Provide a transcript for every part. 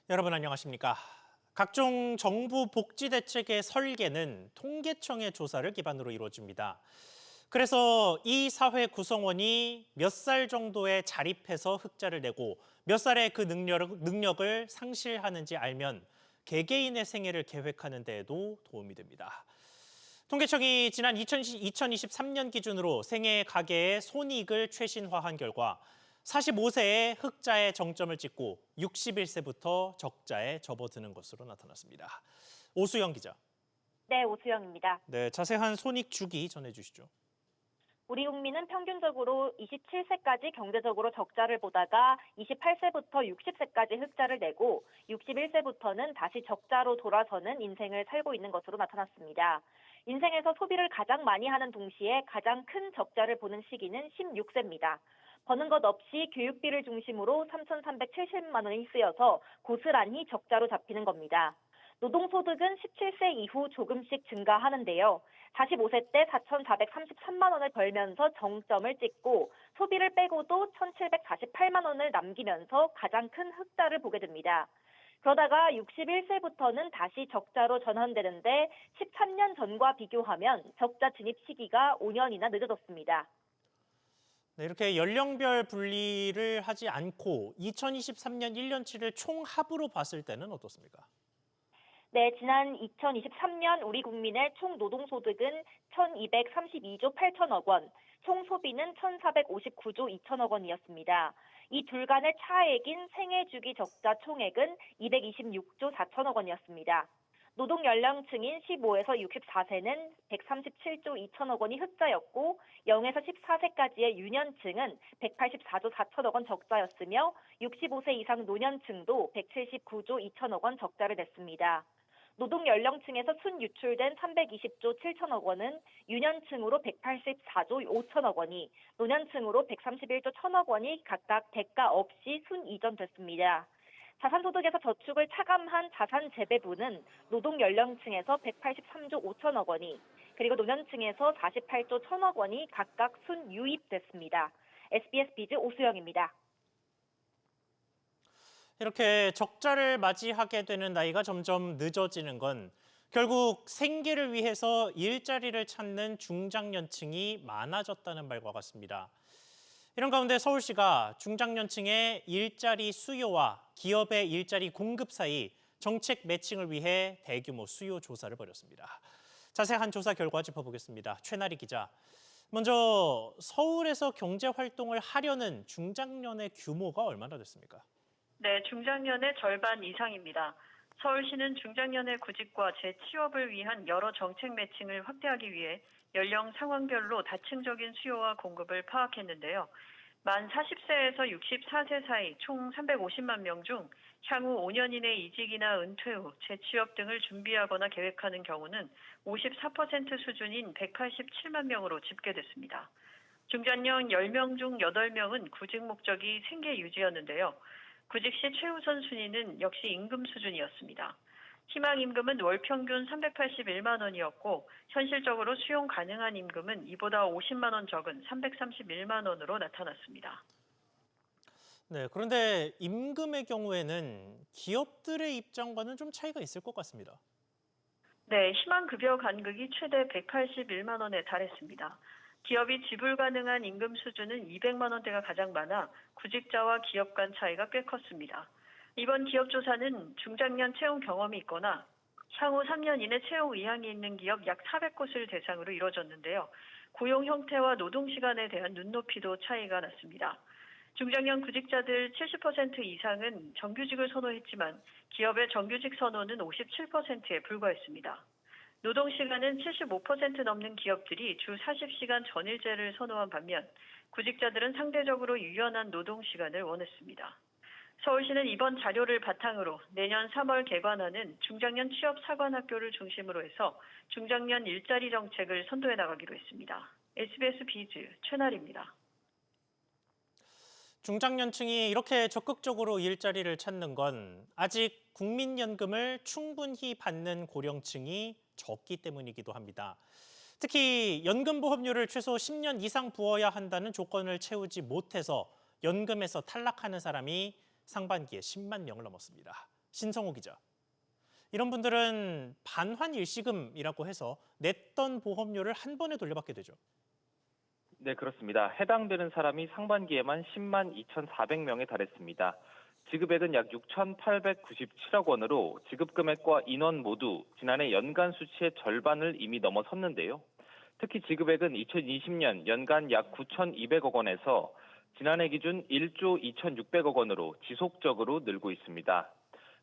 여러분 안녕하십니까? 각종 정부 복지 대책의 설계는 통계청의 조사를 기반으로 이루어집니다. 그래서 이 사회 구성원이 몇 살 정도에 자립해서 흑자를 내고 몇 살에 그 능력을 상실하는지 알면 개개인의 생애를 계획하는 데에도 도움이 됩니다. 통계청이 지난 2023년 기준으로 생애 가계의 손익을 최신화한 결과 45세에 흑자의 정점을 찍고 61세부터 적자에 접어드는 것으로 나타났습니다. 오수영 기자. 네, 오수영입니다. 네, 자세한 손익 주기 전해주시죠. 우리 국민은 평균적으로 27세까지 경제적으로 적자를 보다가 28세부터 60세까지 흑자를 내고 61세부터는 다시 적자로 돌아서는 인생을 살고 있는 것으로 나타났습니다. 인생에서 소비를 가장 많이 하는 동시에 가장 큰 적자를 보는 시기는 16세입니다. 버는 것 없이 교육비를 중심으로 3,370만 원이 쓰여서 고스란히 적자로 잡히는 겁니다. 노동소득은 17세 이후 조금씩 증가하는데요. 45세 때 4,433만 원을 벌면서 정점을 찍고 소비를 빼고도 1,748만 원을 남기면서 가장 큰 흑자를 보게 됩니다. 그러다가 61세부터는 다시 적자로 전환되는데 13년 전과 비교하면 적자 진입 시기가 5년이나 늦어졌습니다. 네, 이렇게 연령별 분리를 하지 않고 2023년 1년치를 총합으로 봤을 때는 어떻습니까? 네, 지난 2023년 우리 국민의 총 노동소득은 1,232조 8천억 원, 총 소비는 1,459조 2천억 원이었습니다. 이 둘 간의 차액인 생애주기 적자 총액은 226조 4천억 원이었습니다. 노동 연령층인 15에서 64세는 137조 2천억 원이 흑자였고 0에서 14세까지의 유년층은 184조 4천억 원 적자였으며 65세 이상 노년층도 179조 2천억 원 적자를 냈습니다. 노동 연령층에서 순유출된 320조 7천억 원은 유년층으로 184조 5천억 원이, 노년층으로 131조 1천억 원이 각각 대가 없이 순이전됐습니다. 자산소득에서 저축을 차감한 자산재배분은 노동 연령층에서 183조 5천억 원이, 그리고 노년층에서 48조 1천억 원이 각각 순유입됐습니다. SBS 비즈 오수영입니다. 이렇게 적자를 맞이하게 되는 나이가 점점 늦어지는 건 결국 생계를 위해서 일자리를 찾는 중장년층이 많아졌다는 말과 같습니다. 이런 가운데 서울시가 중장년층의 일자리 수요와 기업의 일자리 공급 사이 정책 매칭을 위해 대규모 수요 조사를 벌였습니다. 자세한 조사 결과 짚어보겠습니다. 최나리 기자. 먼저 서울에서 경제 활동을 하려는 중장년의 규모가 얼마나 됐습니까? 네, 중장년의 절반 이상입니다. 서울시는 중장년의 구직과 재취업을 위한 여러 정책 매칭을 확대하기 위해 연령 상황별로 다층적인 수요와 공급을 파악했는데요. 만 40세에서 64세 사이 총 350만 명 중 향후 5년 이내 이직이나 은퇴 후 재취업 등을 준비하거나 계획하는 경우는 54% 수준인 187만 명으로 집계됐습니다. 중장년 10명 중 8명은 구직 목적이 생계 유지였는데요. 구직 시 최우선 순위는 역시 임금 수준이었습니다. 희망임금은 월 평균 381만 원이었고 현실적으로 수용 가능한 임금은 이보다 50만 원 적은 331만 원으로 나타났습니다. 네, 그런데 임금의 경우에는 기업들의 입장과는 좀 차이가 있을 것 같습니다. 네, 희망급여 간극이 최대 181만 원에 달했습니다. 기업이 지불 가능한 임금 수준은 200만 원대가 가장 많아 구직자와 기업 간 차이가 꽤 컸습니다. 이번 기업 조사는 중장년 채용 경험이 있거나 향후 3년 이내 채용 의향이 있는 기업 약 400곳을 대상으로 이뤄졌는데요. 고용 형태와 노동 시간에 대한 눈높이도 차이가 났습니다. 중장년 구직자들 70% 이상은 정규직을 선호했지만 기업의 정규직 선호는 57%에 불과했습니다. 노동시간은 75% 넘는 기업들이 주 40시간 전일제를 선호한 반면 구직자들은 상대적으로 유연한 노동시간을 원했습니다. 서울시는 이번 자료를 바탕으로 내년 3월 개관하는 중장년 취업사관학교를 중심으로 해서 중장년 일자리 정책을 선도해 나가기로 했습니다. SBS 비즈 최나리입니다. 중장년층이 이렇게 적극적으로 일자리를 찾는 건 아직 국민연금을 충분히 받는 고령층이 적기 때문이기도 합니다. 특히 연금보험료를 최소 10년 이상 부어야 한다는 조건을 채우지 못해서 연금에서 탈락하는 사람이 상반기에 10만 명을 넘었습니다. 신성호 기자. 이런 분들은 반환 일시금이라고 해서 냈던 보험료를 한 번에 돌려받게 되죠. 네, 그렇습니다. 해당되는 사람이 상반기에만 10만 2,400명에 달했습니다. 지급액은 약 6,897억 원으로 지급 금액과 인원 모두 지난해 연간 수치의 절반을 이미 넘어섰는데요. 특히 지급액은 2020년 연간 약 9,200억 원에서 지난해 기준 1조 2,600억 원으로 지속적으로 늘고 있습니다.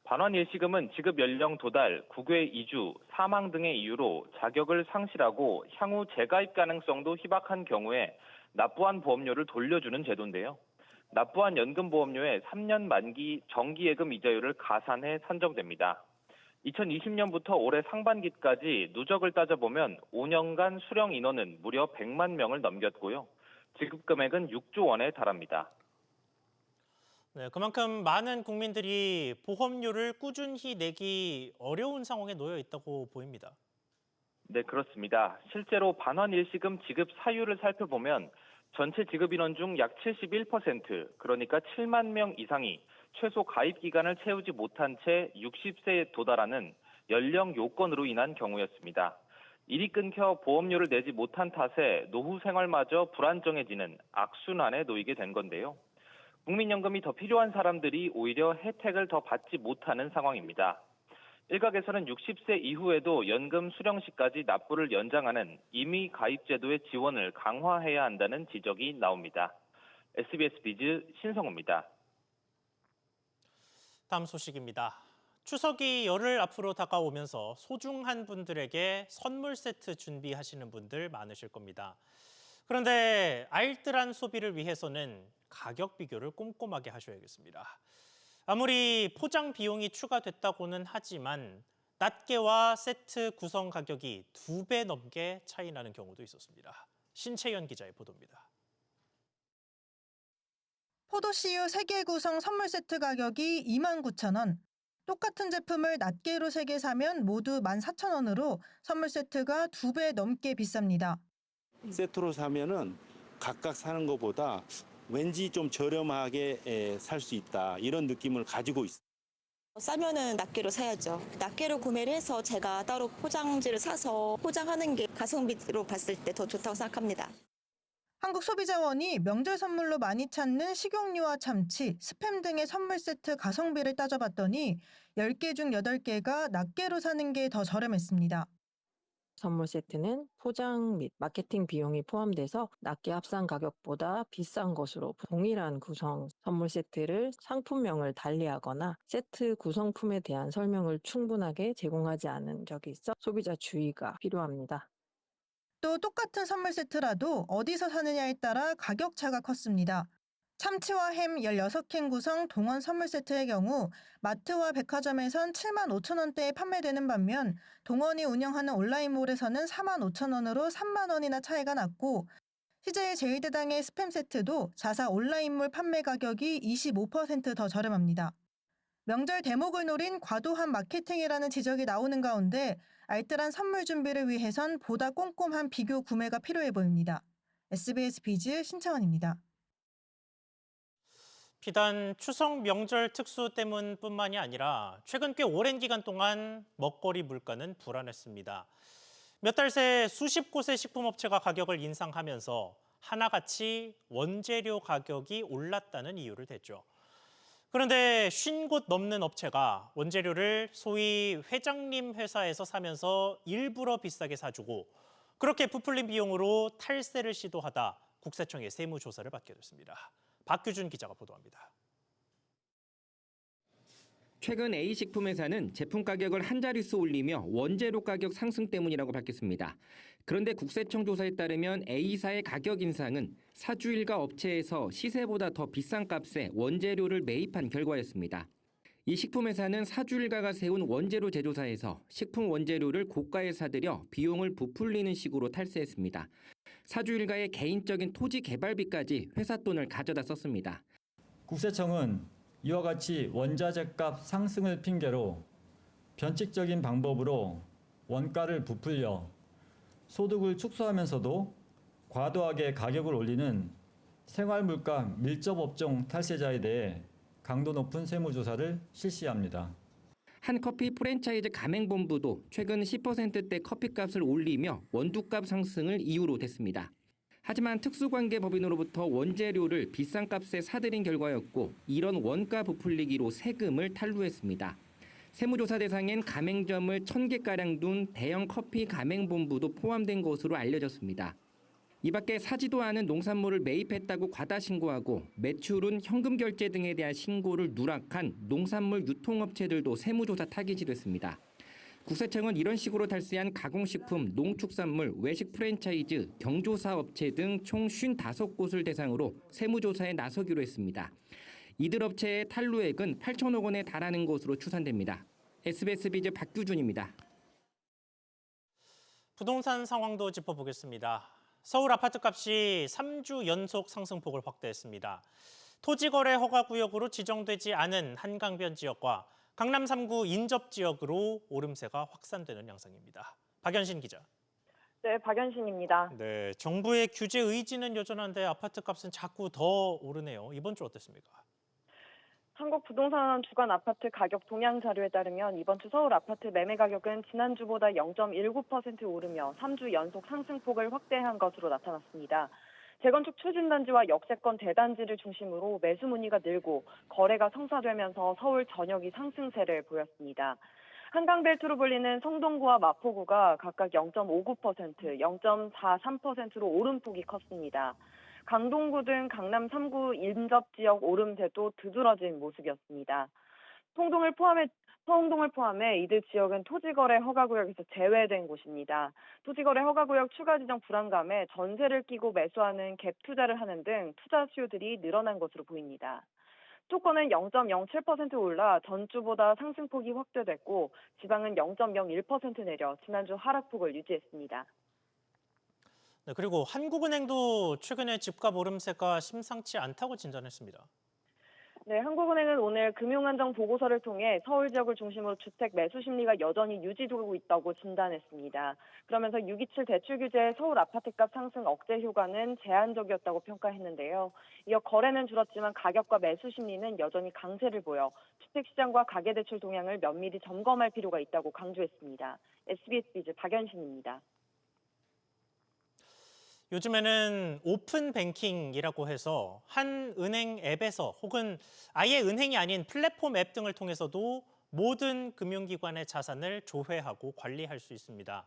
반환 일시금은 지급 연령 도달, 국외 이주, 사망 등의 이유로 자격을 상실하고 향후 재가입 가능성도 희박한 경우에 납부한 보험료를 돌려주는 제도인데요. 납부한 연금보험료의 3년 만기 정기예금 이자율을 가산해 산정됩니다. 2020년부터 올해 상반기까지 누적을 따져보면 5년간 수령 인원은 무려 100만 명을 넘겼고요. 지급 금액은 6조 원에 달합니다. 네, 그만큼 많은 국민들이 보험료를 꾸준히 내기 어려운 상황에 놓여 있다고 보입니다. 네, 그렇습니다. 실제로 반환 일시금 지급 사유를 살펴보면 전체 지급 인원 중 약 71%, 그러니까 7만 명 이상이 최소 가입 기간을 채우지 못한 채 60세에 도달하는 연령 요건으로 인한 경우였습니다. 일이 끊겨 보험료를 내지 못한 탓에 노후 생활마저 불안정해지는 악순환에 놓이게 된 건데요. 국민연금이 더 필요한 사람들이 오히려 혜택을 더 받지 못하는 상황입니다. 일각에서는 60세 이후에도 연금 수령 시까지 납부를 연장하는 임의 가입 제도의 지원을 강화해야 한다는 지적이 나옵니다. SBS 비즈 신성호입니다. 다음 소식입니다. 추석이 열흘 앞으로 다가오면서 소중한 분들에게 선물 세트 준비하시는 분들 많으실 겁니다. 그런데 알뜰한 소비를 위해서는 가격 비교를 꼼꼼하게 하셔야겠습니다. 아무리 포장 비용이 추가됐다고는 하지만 낱개와 세트 구성 가격이 2배 넘게 차이 나는 경우도 있었습니다. 신채연 기자의 보도입니다. 포도씨유 3개 구성 선물 세트 가격이 29,000원. 똑같은 제품을 낱개로 3개 사면 모두 14,000원으로 선물 세트가 2배 넘게 비쌉니다. 세트로 사면은 각각 사는 것보다 왠지 좀 저렴하게 살 수 있다, 이런 느낌을 가지고 있어요. 싸면은 낱개로 사야죠. 낱개로 구매를 해서 제가 따로 포장지를 사서 포장하는 게 가성비로 봤을 때 더 좋다고 생각합니다. 한국소비자원이 명절 선물로 많이 찾는 식용유와 참치, 스팸 등의 선물 세트 가성비를 따져봤더니 10개 중 8개가 낱개로 사는 게 더 저렴했습니다. 선물 세트는 포장 및 마케팅 비용이 포함돼서 낱개 합산 가격보다 비싼 것으로 동일한 구성 선물 세트를 상품명을 달리하거나 세트 구성품에 대한 설명을 충분하게 제공하지 않은 적이 있어 소비자 주의가 필요합니다. 또 똑같은 선물 세트라도 어디서 사느냐에 따라 가격 차가 컸습니다. 참치와 햄 16캔 구성 동원 선물 세트의 경우 마트와 백화점에선 75,000원대에 판매되는 반면 동원이 운영하는 온라인몰에서는 45,000원으로 3만 원이나 차이가 났고 CJ 제일대당의 스팸 세트도 자사 온라인몰 판매 가격이 25% 더 저렴합니다. 명절 대목을 노린 과도한 마케팅이라는 지적이 나오는 가운데 알뜰한 선물 준비를 위해선 보다 꼼꼼한 비교 구매가 필요해 보입니다. SBS 비즈 신채원입니다. 비단 추석 명절 특수 때문뿐만이 아니라 최근 꽤 오랜 기간 동안 먹거리 물가는 불안했습니다. 몇 달 새 수십 곳의 식품업체가 가격을 인상하면서 하나같이 원재료 가격이 올랐다는 이유를 댔죠. 그런데 50곳 넘는 업체가 원재료를 소위 회장님 회사에서 사면서 일부러 비싸게 사주고 그렇게 부풀린 비용으로 탈세를 시도하다 국세청의 세무조사를 받게 됐습니다. 박규준 기자가 보도합니다. 최근 A식품회사는 제품 가격을 한 자릿수 올리며 원재료 가격 상승 때문이라고 밝혔습니다. 그런데 국세청 조사에 따르면 A사의 가격 인상은 사주일가 업체에서 시세보다 더 비싼 값에 원재료를 매입한 결과였습니다. 이 식품회사는 사주일가가 세운 원재료 제조사에서 식품 원재료를 고가에 사들여 비용을 부풀리는 식으로 탈세했습니다. 사주일가의 개인적인 토지 개발비까지 회사 돈을 가져다 썼습니다. 국세청은 이와 같이 원자재값 상승을 핑계로 변칙적인 방법으로 원가를 부풀려 소득을 축소하면서도 과도하게 가격을 올리는 생활물가 밀접업종 탈세자에 대해 강도 높은 세무조사를 실시합니다. 한 커피 프랜차이즈 가맹본부도 최근 10%대 커피값을 올리며 원두값 상승을 이유로 댔습니다. 하지만 특수관계법인으로부터 원재료를 비싼 값에 사들인 결과였고 이런 원가 부풀리기로 세금을 탈루했습니다. 세무조사 대상엔 가맹점을 1,000개가량 둔 대형 커피 가맹본부도 포함된 것으로 알려졌습니다. 이 밖에 사지도 않은 농산물을 매입했다고 과다 신고하고 매출은 현금 결제 등에 대한 신고를 누락한 농산물 유통업체들도 세무조사 타깃이 됐습니다. 국세청은 이런 식으로 탈세한 가공식품, 농축산물, 외식 프랜차이즈, 경조사업체 등 총 55곳을 대상으로 세무조사에 나서기로 했습니다. 이들 업체의 탈루액은 8천억 원에 달하는 것으로 추산됩니다. SBS 비즈 박규준입니다. 부동산 상황도 짚어보겠습니다. 서울 아파트값이 3주 연속 상승폭을 확대했습니다. 토지거래 허가구역으로 지정되지 않은 한강변 지역과 강남 3구 인접 지역으로 오름세가 확산되는 양상입니다. 박연신 기자. 네, 박연신입니다. 네, 정부의 규제 의지는 여전한데 아파트값은 자꾸 더 오르네요. 이번 주 어땠습니까? 한국부동산 주간 아파트 가격 동향 자료에 따르면 이번 주 서울 아파트 매매 가격은 지난주보다 0.19% 오르며 3주 연속 상승폭을 확대한 것으로 나타났습니다. 재건축 추진단지와 역세권 대단지를 중심으로 매수 문의가 늘고 거래가 성사되면서 서울 전역이 상승세를 보였습니다. 한강벨트로 불리는 성동구와 마포구가 각각 0.59%, 0.43%로 오름폭이 컸습니다. 강동구 등 강남 3구 인접 지역 오름세도 두드러진 모습이었습니다. 서울동을 포함해 이들 지역은 토지거래 허가구역에서 제외된 곳입니다. 토지거래 허가구역 추가 지정 불안감에 전세를 끼고 매수하는 갭 투자를 하는 등 투자 수요들이 늘어난 것으로 보입니다. 수도권은 0.07% 올라 전주보다 상승폭이 확대됐고 지방은 0.01% 내려 지난주 하락폭을 유지했습니다. 네, 그리고 한국은행도 최근에 집값 오름세가 심상치 않다고 진단했습니다. 네, 한국은행은 오늘 금융안정 보고서를 통해 서울 지역을 중심으로 주택 매수 심리가 여전히 유지되고 있다고 진단했습니다. 그러면서 6.27 대출 규제의 서울 아파트값 상승 억제 효과는 제한적이었다고 평가했는데요. 이어 거래는 줄었지만 가격과 매수 심리는 여전히 강세를 보여 주택시장과 가계대출 동향을 면밀히 점검할 필요가 있다고 강조했습니다. SBS 비즈 박연신입니다. 요즘에는 오픈 뱅킹이라고 해서 한 은행 앱에서 혹은 아예 은행이 아닌 플랫폼 앱 등을 통해서도 모든 금융기관의 자산을 조회하고 관리할 수 있습니다.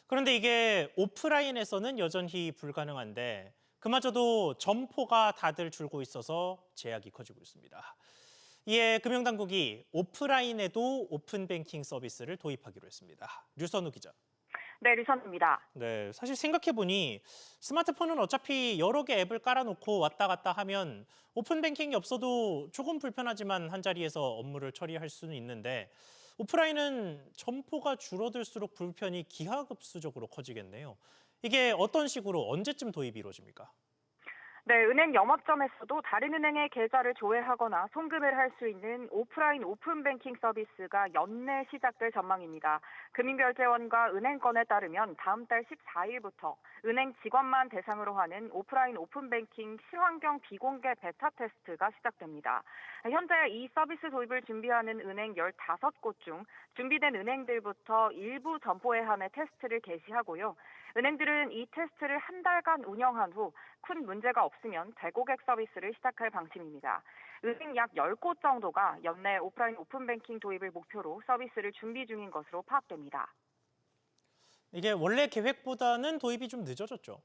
그런데 이게 오프라인에서는 여전히 불가능한데 그마저도 점포가 다들 줄고 있어서 제약이 커지고 있습니다. 이에 금융당국이 오프라인에도 오픈 뱅킹 서비스를 도입하기로 했습니다. 류선우 기자. 네, 류선입니다. 네, 사실 생각해보니 스마트폰은 어차피 여러 개 앱을 깔아놓고 왔다 갔다 하면 오픈 뱅킹이 없어도 조금 불편하지만 한자리에서 업무를 처리할 수는 있는데 오프라인은 점포가 줄어들수록 불편이 기하급수적으로 커지겠네요. 이게 어떤 식으로 언제쯤 도입이 이루어집니까? 네, 은행 영업점에서도 다른 은행의 계좌를 조회하거나 송금을 할 수 있는 오프라인 오픈뱅킹 서비스가 연내 시작될 전망입니다. 금융결제원과 은행권에 따르면 다음 달 14일부터 은행 직원만 대상으로 하는 오프라인 오픈뱅킹 실환경 비공개 베타 테스트가 시작됩니다. 현재 이 서비스 도입을 준비하는 은행 15곳 중 준비된 은행들부터 일부 점포에 한해 테스트를 개시하고요. 은행들은 이 테스트를 한 달간 운영한 후 큰 문제가 없으면 재고객 서비스를 시작할 방침입니다. 은행 약 10곳 정도가 연내 오프라인 오픈뱅킹 도입을 목표로 서비스를 준비 중인 것으로 파악됩니다. 이게 원래 계획보다는 도입이 좀 늦어졌죠?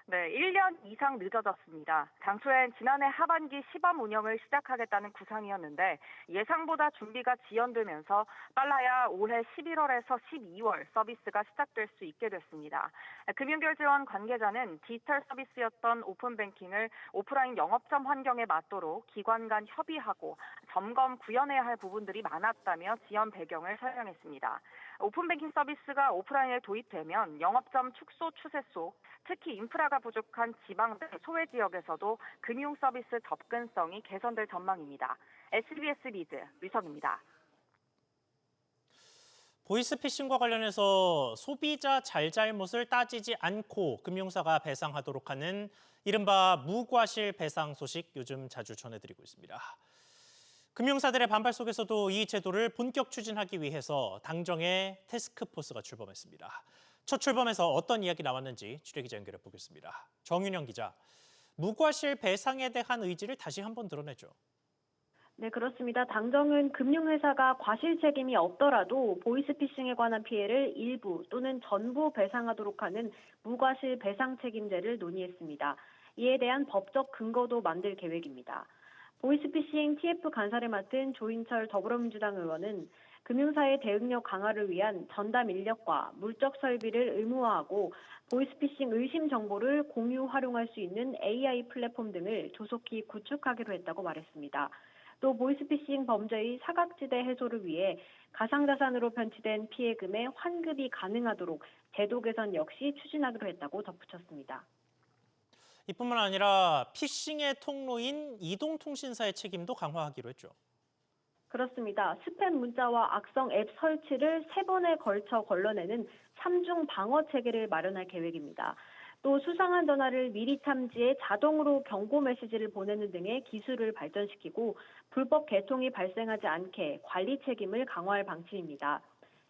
네, 1년 이상 늦어졌습니다. 당초엔 지난해 하반기 시범 운영을 시작하겠다는 구상이었는데 예상보다 준비가 지연되면서 빨라야 올해 11월에서 12월 서비스가 시작될 수 있게 됐습니다. 금융결제원 관계자는 디지털 서비스였던 오픈뱅킹을 오프라인 영업점 환경에 맞도록 기관 간 협의하고 점검 구현해야 할 부분들이 많았다며 지연 배경을 설명했습니다. 오픈뱅킹 서비스가 오프라인에 도입되면 영업점 축소 추세 속 특히 인프라가 부족한 지방 등 소외 지역에서도 금융 서비스 접근성이 개선될 전망입니다. SBS 비즈 류선입니다. 보이스피싱과 관련해서 소비자 잘잘못을 따지지 않고 금융사가 배상하도록 하는 이른바 무과실 배상 소식 요즘 자주 전해드리고 있습니다. 금융사들의 반발 속에서도 이 제도를 본격 추진하기 위해서 당정의 태스크포스가 출범했습니다. 첫 출범에서 어떤 이야기 나왔는지 취재기자 연결해 보겠습니다. 정윤영 기자, 무과실 배상에 대한 의지를 다시 한번 드러내죠. 네, 그렇습니다. 당정은 금융회사가 과실 책임이 없더라도 보이스피싱에 관한 피해를 일부 또는 전부 배상하도록 하는 무과실 배상 책임제를 논의했습니다. 이에 대한 법적 근거도 만들 계획입니다. 보이스피싱 TF 간사를 맡은 조인철 더불어민주당 의원은 금융사의 대응력 강화를 위한 전담 인력과 물적 설비를 의무화하고 보이스피싱 의심 정보를 공유 활용할 수 있는 AI 플랫폼 등을 조속히 구축하기로 했다고 말했습니다. 또 보이스피싱 범죄의 사각지대 해소를 위해 가상자산으로 편취된 피해금의 환급이 가능하도록 제도 개선 역시 추진하기로 했다고 덧붙였습니다. 이뿐만 아니라 피싱의 통로인 이동통신사의 책임도 강화하기로 했죠. 그렇습니다. 스팸 문자와 악성 앱 설치를 3번에 걸쳐 걸러내는 3중 방어 체계를 마련할 계획입니다. 또 수상한 전화를 미리 탐지해 자동으로 경고 메시지를 보내는 등의 기술을 발전시키고 불법 개통이 발생하지 않게 관리 책임을 강화할 방침입니다.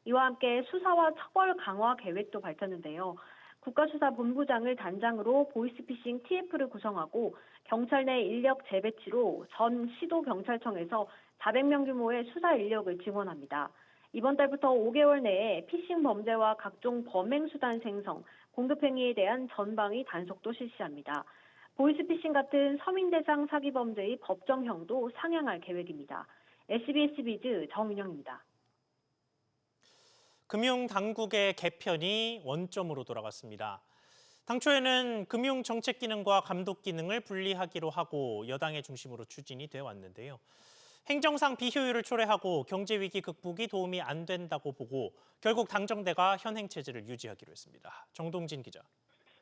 이와 함께 수사와 처벌 강화 계획도 밝혔는데요. 국가수사본부장을 단장으로 보이스피싱 TF를 구성하고 경찰 내 인력 재배치로 전 시도경찰청에서 400명 규모의 수사 인력을 증원합니다. 이번 달부터 5개월 내에 피싱 범죄와 각종 범행 수단 생성, 공급 행위에 대한 전방위 단속도 실시합니다. 보이스피싱 같은 서민 대상 사기 범죄의 법정형도 상향할 계획입니다. SBS 비즈 정윤영입니다. 금융당국의 개편이 원점으로 돌아갔습니다. 당초에는 금융정책 기능과 감독 기능을 분리하기로 하고 여당의 중심으로 추진이 돼 왔는데요. 행정상 비효율을 초래하고 경제위기 극복이 도움이 안 된다고 보고 결국 당정대가 현행 체제를 유지하기로 했습니다. 정동진 기자.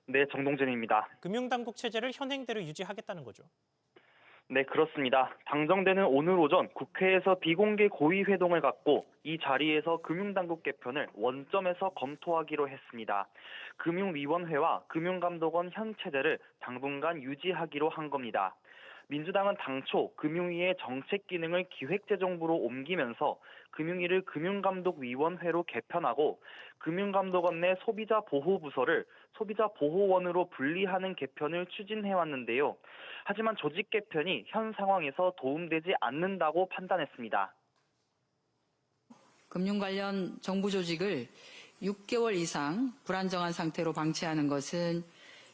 네, 정동진입니다. 금융당국 체제를 현행대로 유지하겠다는 거죠. 네, 그렇습니다. 당정대는 오늘 오전 국회에서 비공개 고위 회동을 갖고 이 자리에서 금융당국 개편을 원점에서 검토하기로 했습니다. 금융위원회와 금융감독원 현 체제를 당분간 유지하기로 한 겁니다. 민주당은 당초 금융위의 정책 기능을 기획재정부로 옮기면서 금융위를 금융감독위원회로 개편하고 금융감독원 내 소비자보호부서를 소비자보호원으로 분리하는 개편을 추진해왔는데요. 하지만 조직 개편이 현 상황에서 도움되지 않는다고 판단했습니다. 금융 관련 정부 조직을 6개월 이상 불안정한 상태로 방치하는 것은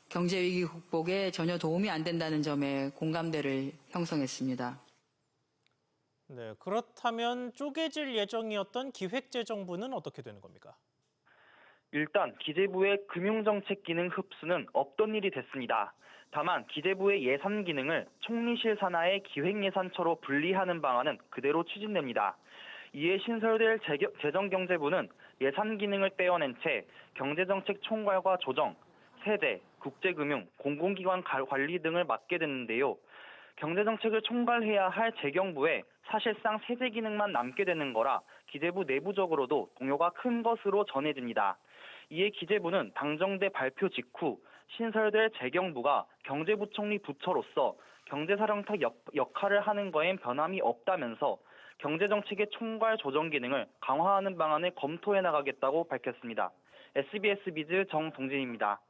경제위기 극복에 전혀 도움이 안 된다는 점에 공감대를 형성했습니다. 네, 그렇다면 쪼개질 예정이었던 기획재정부는 어떻게 되는 겁니까? 일단 기재부의 금융정책 기능 흡수는 없던 일이 됐습니다. 다만 기재부의 예산 기능을 총리실 산하의 기획예산처로 분리하는 방안은 그대로 추진됩니다. 이에 신설될 재정경제부는 예산 기능을 떼어낸 채 경제정책 총괄과 조정, 세제, 국제금융, 공공기관 관리 등을 맡게 됐는데요. 경제정책을 총괄해야 할 재경부에 사실상 세제 기능만 남게 되는 거라 기재부 내부적으로도 동요가 큰 것으로 전해집니다. 이에 기재부는 당정대 발표 직후 신설될 재경부가 경제부총리 부처로서 경제사령탑 역할을 하는 거엔 변함이 없다면서 경제정책의 총괄 조정 기능을 강화하는 방안을 검토해 나가겠다고 밝혔습니다. SBS 비즈 정동진입니다.